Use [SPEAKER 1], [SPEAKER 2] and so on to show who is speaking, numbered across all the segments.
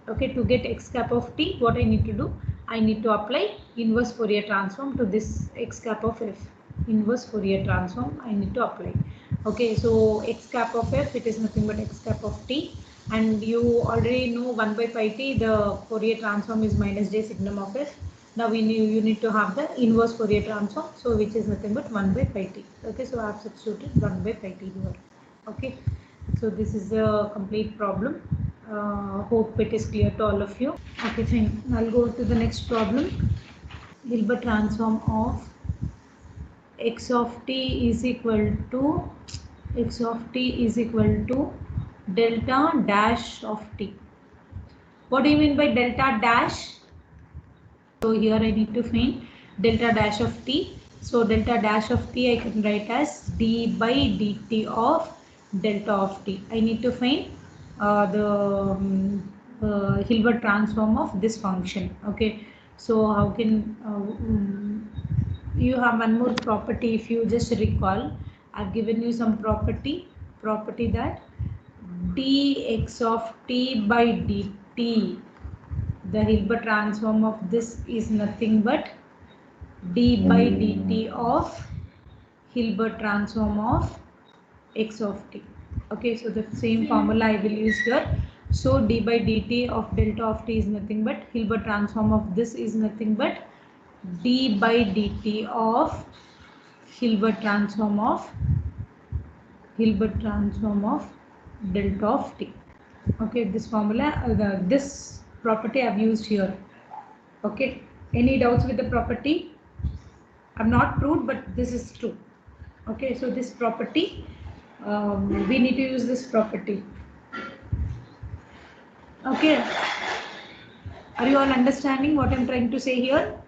[SPEAKER 1] Okay, to get x cap of t, what I need to do? I need to apply inverse Fourier transform to this x cap of f. Inverse Fourier transform I need to apply. Okay, so x cap of f, it is nothing but x cap of t, and you already know 1 by pi t, the Fourier transform is minus j signum of f. Now you need to have the inverse Fourier transform, so which is nothing but 1 by pi t. Okay, so I have substituted 1 by pi t here. Okay, so this is the complete problem. Hope it is clear to all of you. Okay, fine. I'll go to the next problem. Hilbert transform of x of t is equal to delta dash of t. What do you mean by delta dash? So here I need to find delta dash of t. So delta dash of t I can write as d by dt of delta of t. I need to find the Hilbert transform of this function. Okay. So how can you have one more property? If you just recall, I've given you some property that dx of t by dt, the Hilbert transform of this is nothing but d by dt of Hilbert transform of x of t. Okay, so the same formula I will use here. So d by dt of delta of t is nothing but Hilbert transform of this is nothing but d by dt of Hilbert transform of delta of t. Okay, this formula, this property I have used here. Okay, any doubts with the property? I've not proved, but this is true. Okay, so this property, we need to use this property. Okay, are you all understanding what I'm trying to say here?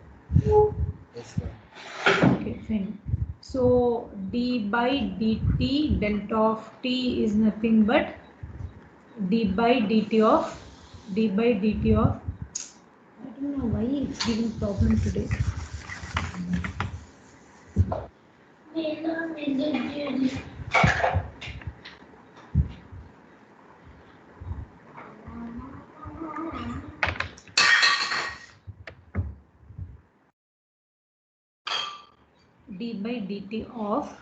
[SPEAKER 2] Yes, ma'am.
[SPEAKER 1] Okay, fine. So d by dt delta of t is nothing but d by dt of I don't know why it's giving problem today. d by dt of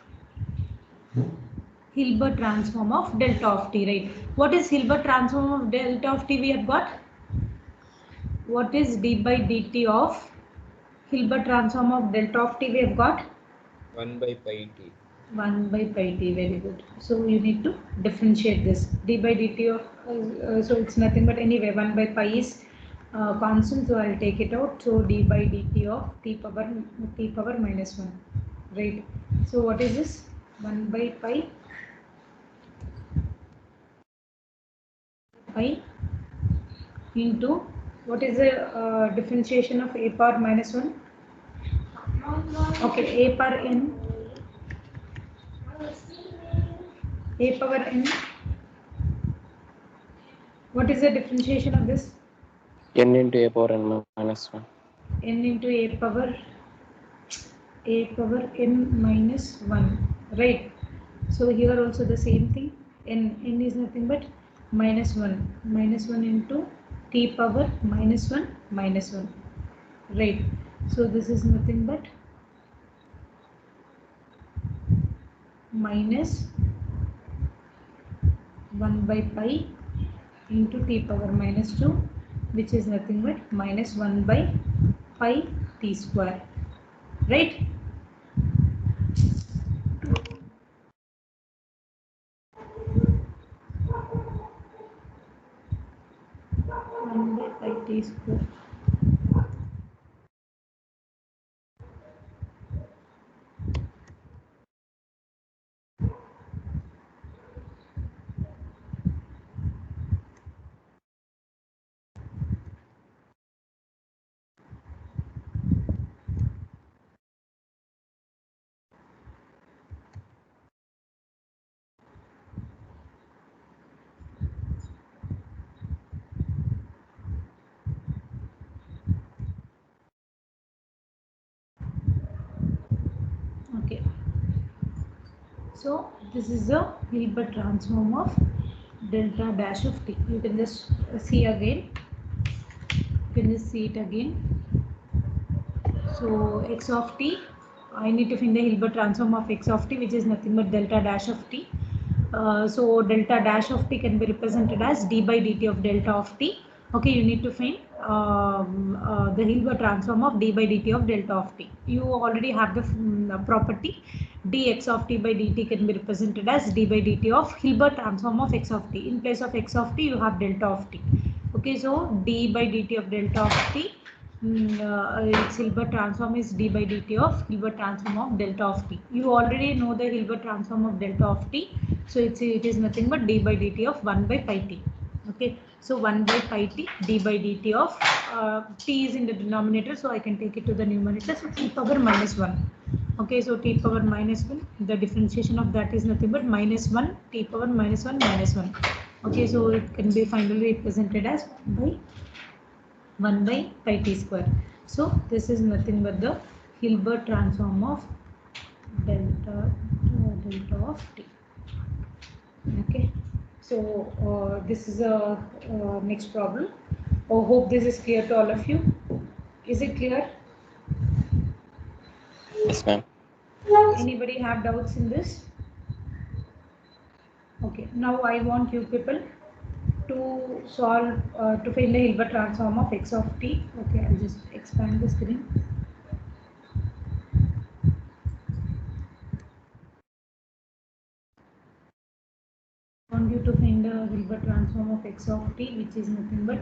[SPEAKER 1] Hilbert transform of delta of t, right? What is Hilbert transform of delta of t we have got? What is d by dt of Hilbert transform of delta of t we have got?
[SPEAKER 2] 1 by pi t.
[SPEAKER 1] 1 by pi t, very good. So you need to differentiate this. D by dt of, so it's nothing but anyway 1 by pi is constant, so I'll take it out. So d by dt of t power minus 1, right? So what is this? 1 by pi into, what is the differentiation of a power minus 1? Okay, a power n, a power n. What is the differentiation of this?
[SPEAKER 3] n into a power n minus 1.
[SPEAKER 1] N into a power n minus 1, right? So here also the same thing. N is nothing but minus 1 into t power minus 1, right? So this is nothing but minus 1 by pi into t power minus 2, which is nothing but minus 1 by pi t square, right? By t square. Okay, so this is the Hilbert transform of delta dash of t. You can just see again. can just see it again. So x of t, I need to find the Hilbert transform of x of t, which is nothing but delta dash of t. So delta dash of t can be represented as d by dt of delta of t. Okay, you need to find the Hilbert transform of d by dt of delta of t. You already have the property dx of t by dt can be represented as d by dt of Hilbert transform of x of t. In place of x of t, you have delta of t. Okay, so d by dt of delta of t, its Hilbert transform is d by dt of Hilbert transform of delta of t. You already know the Hilbert transform of delta of t, so it is nothing but d by dt of 1 by pi t. Okay, so 1 by pi t d by dt of t is in the denominator, so I can take it to the numerator, so t power minus 1. Okay, so t power minus 1, the differentiation of that is nothing but minus 1 t power minus 1 minus 1. Okay, so it can be finally represented as by 1 by pi t square. So this is nothing but the Hilbert transform of delta of t. Okay, so this is a next problem. Oh, hope this is clear to all of you. Is it clear?
[SPEAKER 3] Yes, ma'am.
[SPEAKER 1] Anybody have doubts in this? Okay, now I want you people to solve to find the Hilbert transform of x of t. Okay, I'll just expand the screen. I want you to find the Hilbert transform of x of t, which is nothing but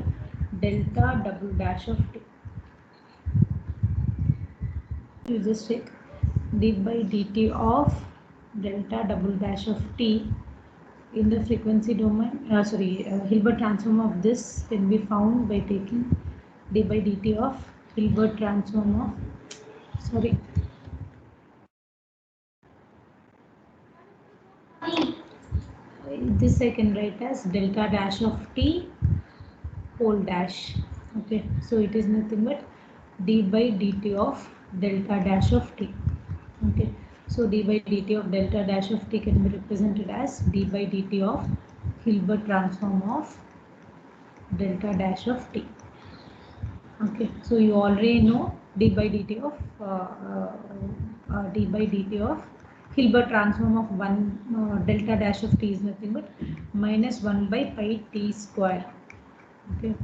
[SPEAKER 1] delta double dash of t. You just take d by dt of delta double dash of t in the frequency domain. Hilbert transform of this can be found by taking d by dt of Hilbert transform of this I can write as delta dash of t whole dash. Okay, so it is nothing but d by dt of delta dash of t. Okay, so d by dt of delta dash of t can be represented as d by dt of Hilbert transform of delta dash of t. Okay, so you already know d by dt of Hilbert transform of delta dash of t is nothing but minus 1 by pi t square. Okay.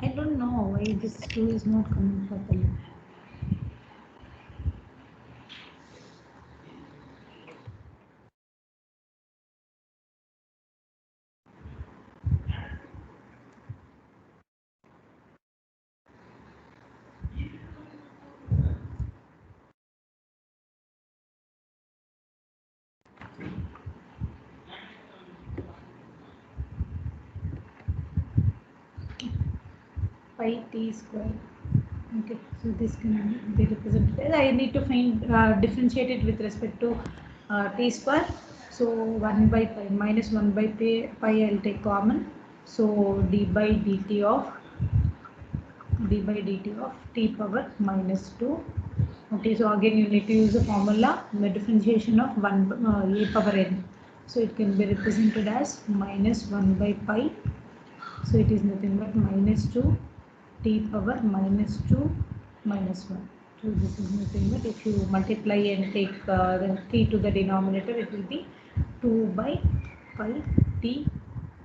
[SPEAKER 1] I don't know why this 2 is not coming properly. Pi t square. Okay, so this can be represented. I need to find differentiate it with respect to t square. So 1 by pi minus 1 by pi I'll take common. So d by dt of t power minus 2. Okay, so again you need to use the formula, the differentiation of 1 a power n. So it can be represented as minus 1 by pi. So it is nothing but minus 2 t power minus 2 minus 1. So this is nothing but if you multiply and take the t to the denominator, it will be 2 by pi t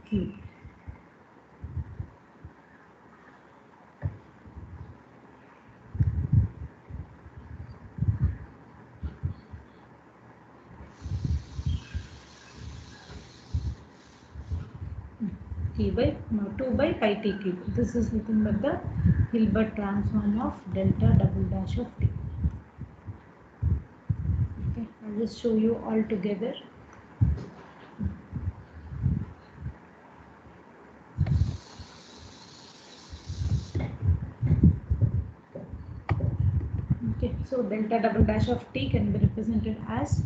[SPEAKER 1] cube. T by 2 by pi t cube. This is nothing but the Hilbert transform of delta double dash of t. Okay, I'll just show you all together. So delta double dash of t can be represented as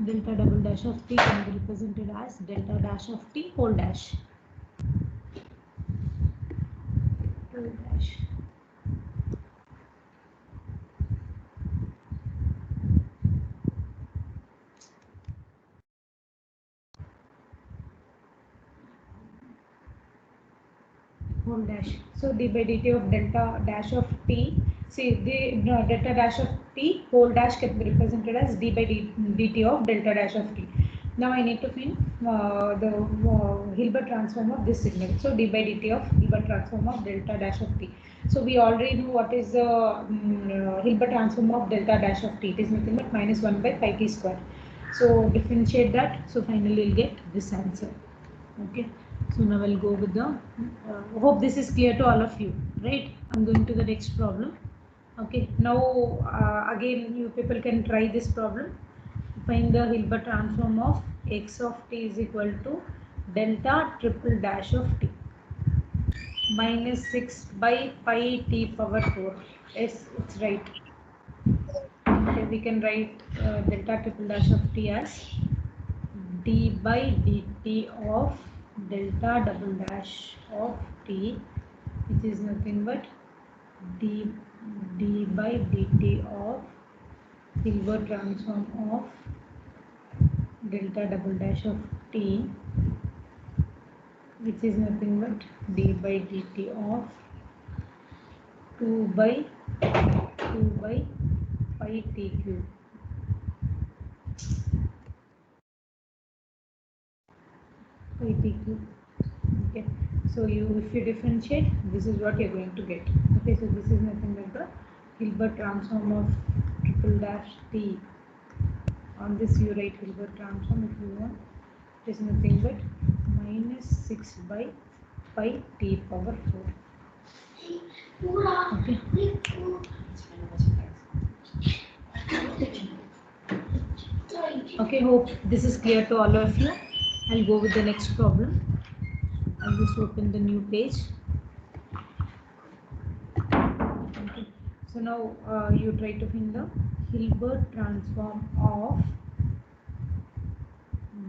[SPEAKER 1] delta double dash of t can be represented as delta dash of t whole dash. Whole dash. Whole dash. So d by dt of delta dash of t. See, the delta dash of t whole dash can be represented as d by dt of delta dash of t. Now I need to find the Hilbert transform of this signal. So d by dt of Hilbert transform of delta dash of t. So we already know what is the Hilbert transform of delta dash of t. It is nothing but minus 1 by pi t square. So differentiate that. So finally you'll get this answer. Okay. So now I'll go with the, hope this is clear to all of you, right? I'm going to the next problem. Okay, now again you people can try this problem. Find the Hilbert transform of x of t is equal to delta triple dash of t minus 6 by pi t power 4. Yes, it's right. Okay, we can write delta triple dash of t as d by dt of delta double dash of t, which is nothing but d by dt of Hilbert transform of delta double dash of t, which is nothing but d by dt of 2 by pi t cube. Pi t cube. Okay, so if you differentiate, this is what you're going to get. Okay, so this is nothing but the Hilbert transform of triple dash t. On this you write Hilbert transform if you want. It is nothing but minus 6 by pi t power 4. Okay. Okay, hope this is clear to all of you. I'll go with the next problem. I'll just open the new page. Okay. So now you try to find the Hilbert transform of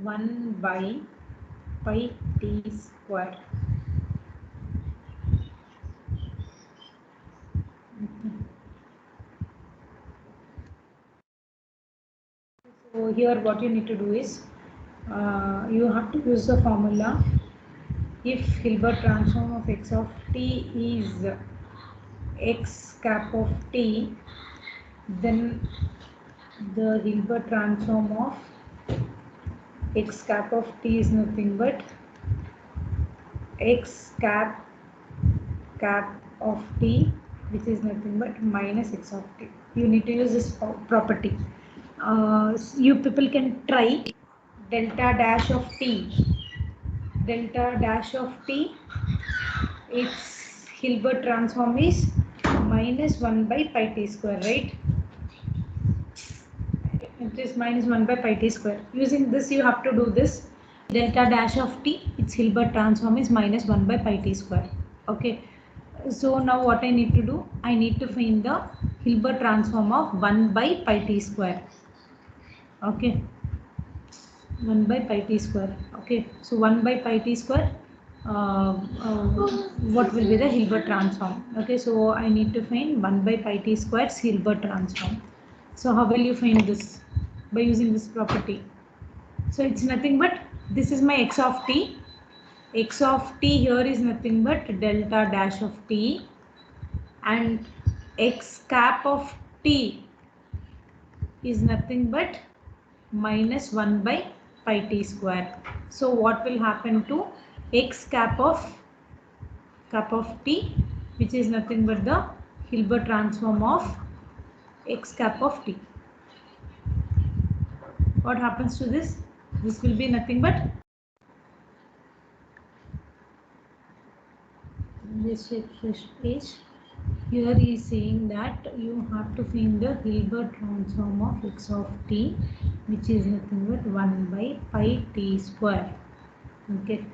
[SPEAKER 1] 1 by pi t square. Okay. So here what you need to do is you have to use the formula. If Hilbert transform of x of t is x cap of t, then the Hilbert transform of x cap of t is nothing but x cap of t, which is nothing but minus x of t. You need to use this property. You people can try delta dash of t. Delta dash of t, its Hilbert transform is minus 1 by pi t square, right? It is minus 1 by pi t square. Using this you have to do this. Delta dash of t, its Hilbert transform is minus 1 by pi t square. Okay. So now what I need to do? I need to find the Hilbert transform of 1 by pi t square. Okay. 1 by pi t square. Okay. So 1 by pi t square. What will be the Hilbert transform? Okay. So I need to find 1 by pi t square's Hilbert transform. So how will you find this? By using this property. So it's nothing but this is my x of t. X of t here is nothing but delta dash of t, and x cap of t is nothing but minus 1 by pi t square. So what will happen to x cap of t, which is nothing but the Hilbert transform of x cap of t? What happens to this? This will be nothing but this refresh page. Here he is saying that you have to find the Hilbert transform of x of t, which is nothing but 1 by pi t square. Okay,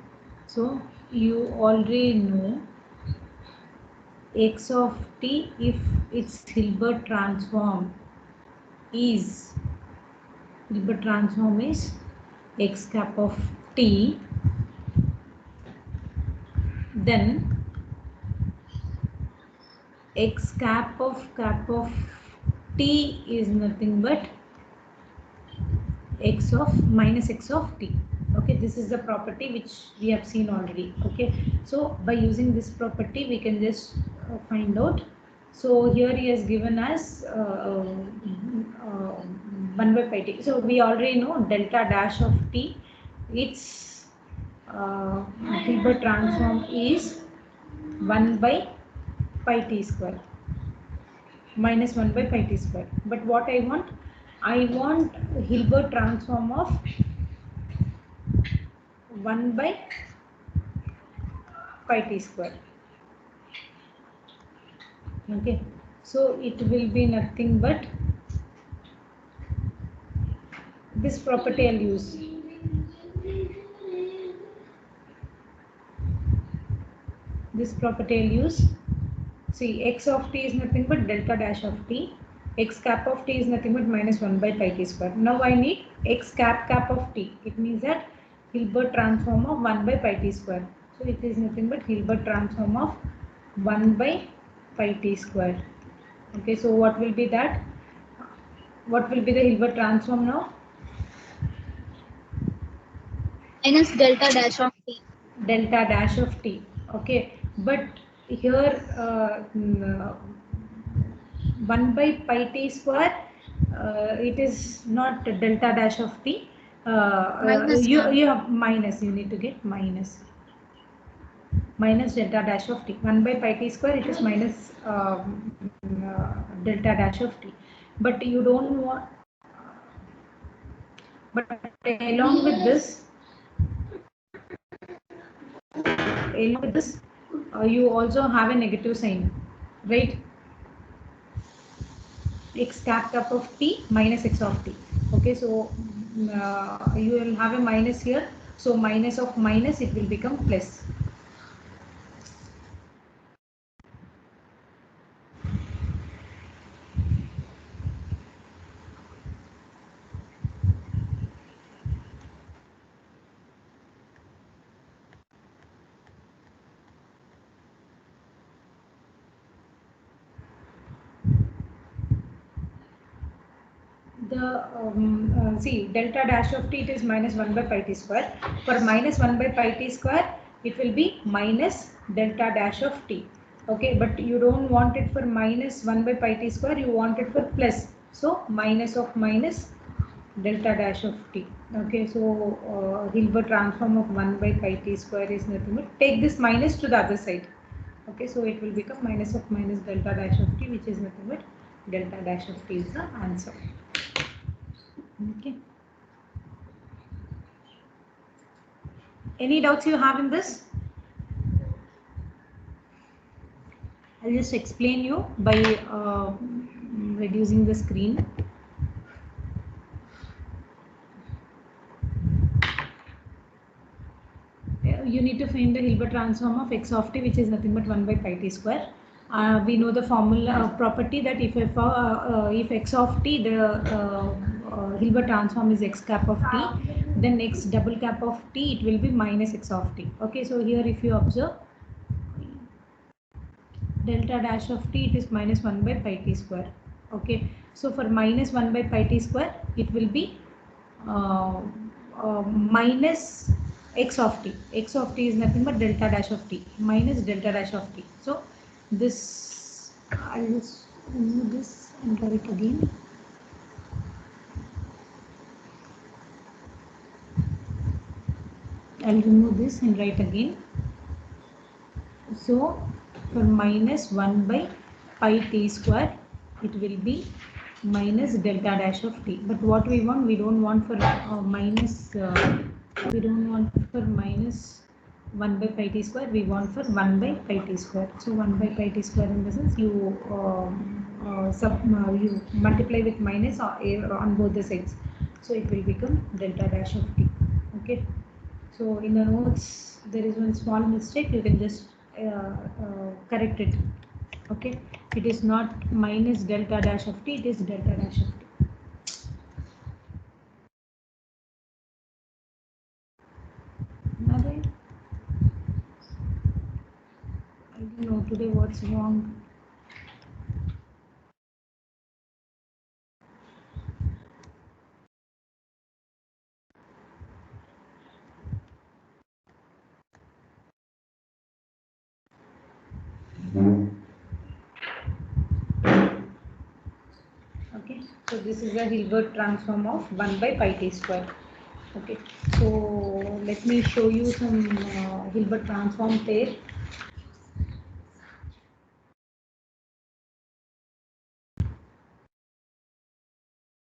[SPEAKER 1] so you already know x of t, if its Hilbert transform is Hilbert transform is x cap of t, then x cap of t is nothing but x of minus x of t. Okay, this is the property which we have seen already. Okay, so by using this property we can just find out. So here he has given us 1 by pi t. So we already know delta dash of t, its Hilbert transform is 1 by pi t square minus 1 by pi t square. But what I want Hilbert transform of 1 by pi t square. Okay, so it will be nothing but this property I'll use. This property I'll use. See, x of t is nothing but delta dash of t. X cap of t is nothing but minus 1 by pi t square. Now I need x cap of t. It means that Hilbert transform of 1 by pi t square. So it is nothing but Hilbert transform of 1 by pi t square. Okay, so what will be that? What will be the Hilbert transform now?
[SPEAKER 4] Minus delta dash of t.
[SPEAKER 1] Delta dash of t. Okay, but here 1 by pi t square, it is not delta dash of t.
[SPEAKER 4] Minus,
[SPEAKER 1] You have minus, you need to get minus delta dash of t. 1 by pi t square, it is minus delta dash of t. But you don't want, but along with this, you also have a negative sign, right? X cap of t minus x of t. Okay, so you will have a minus here. So minus of minus, it will become plus. See, delta dash of t, it is minus 1 by pi t square. For minus 1 by pi t square, it will be minus delta dash of t. Okay, but you don't want it for minus 1 by pi t square, you want it for plus. So minus of minus delta dash of t. Okay, so Hilbert transform of 1 by pi t square is nothing but take this minus to the other side. Okay, so it will become minus of minus delta dash of t, which is nothing but delta dash of t is the answer. Okay. Any doubts you have in this? I'll just explain you by reducing the screen. You need to find the Hilbert transform of x of t, which is nothing but 1 by pi t square. We know the formula property that if x of t, the Hilbert transform is x cap of t, then x double cap of t, it will be minus x of t. Okay, so here if you observe, delta dash of t, it is minus 1 by pi t square. Okay, so for minus 1 by pi t square, it will be minus x of t. X of t is nothing but delta dash of t minus delta dash of t. So this, I'll just remove this and write it again. I'll remove this and write again. So for minus 1 by pi t square, it will be minus delta dash of t. But what we want, we don't want for we don't want for minus 1 by pi t square, we want for 1 by pi t square. So 1 by pi t square, in the sense you you multiply with minus on both the sides. So it will become delta dash of t. Okay. So in the notes, there is one small mistake, you can just correct it. Okay, it is not minus delta dash of t, it is delta dash of t. today what's wrong? Okay, so this is a Hilbert transform of 1 by pi t square. Okay, so let me show you some Hilbert transform there.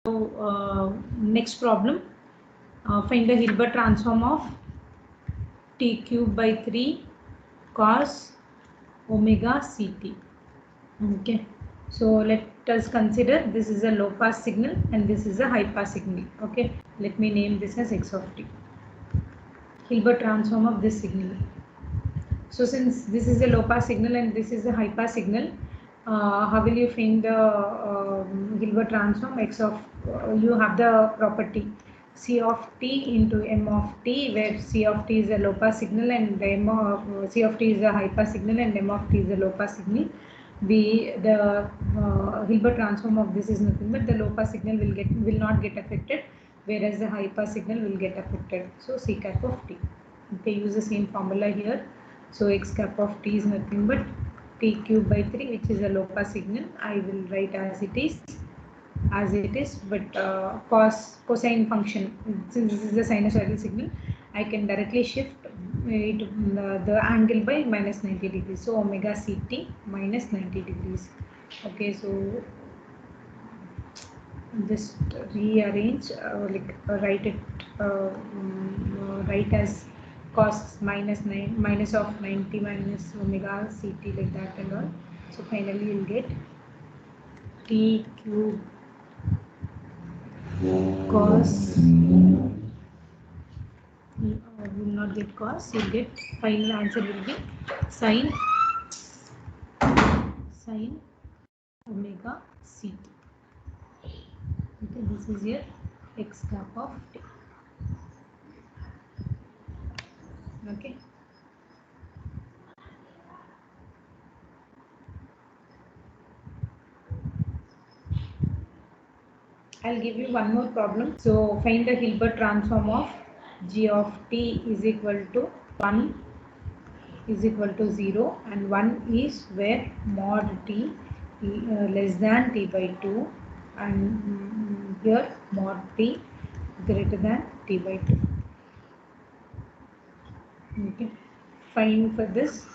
[SPEAKER 1] So next problem, find the Hilbert transform of t cube by 3 cos omega ct. Okay, so let us consider this is a low pass signal and this is a high pass signal. Okay, let me name this as x of t. Hilbert transform of this signal. So since this is a low pass signal and this is a high pass signal, how will you find the Hilbert transform x of, you have the property C of t into m of t, where C of t is a low pass signal and m of, C of t is a high pass signal and m of t is a low pass signal. The Hilbert transform of this is nothing but the low pass signal will not get affected, whereas the high pass signal will get affected. So C cap of t. Okay, use the same formula here. So x cap of t is nothing but t cube by 3, which is a low pass signal. I will write as it is, but cosine function, since this is a sinusoidal signal, I can directly shift it, the angle by minus 90 degrees. So omega ct minus 90 degrees. Okay, so just rearrange, write it, write as cos minus of 90 minus omega ct, like that and all. So finally you'll get t cube cos, will not get cos, you'll get, final answer will be sin omega ct. Okay, this is your x cap of t. Okay, I'll give you one more problem. So find the Hilbert transform of g of t is equal to 1 is equal to 0 and 1 is where mod t less than t by 2, and here mod t greater than t by 2. Okay, find for this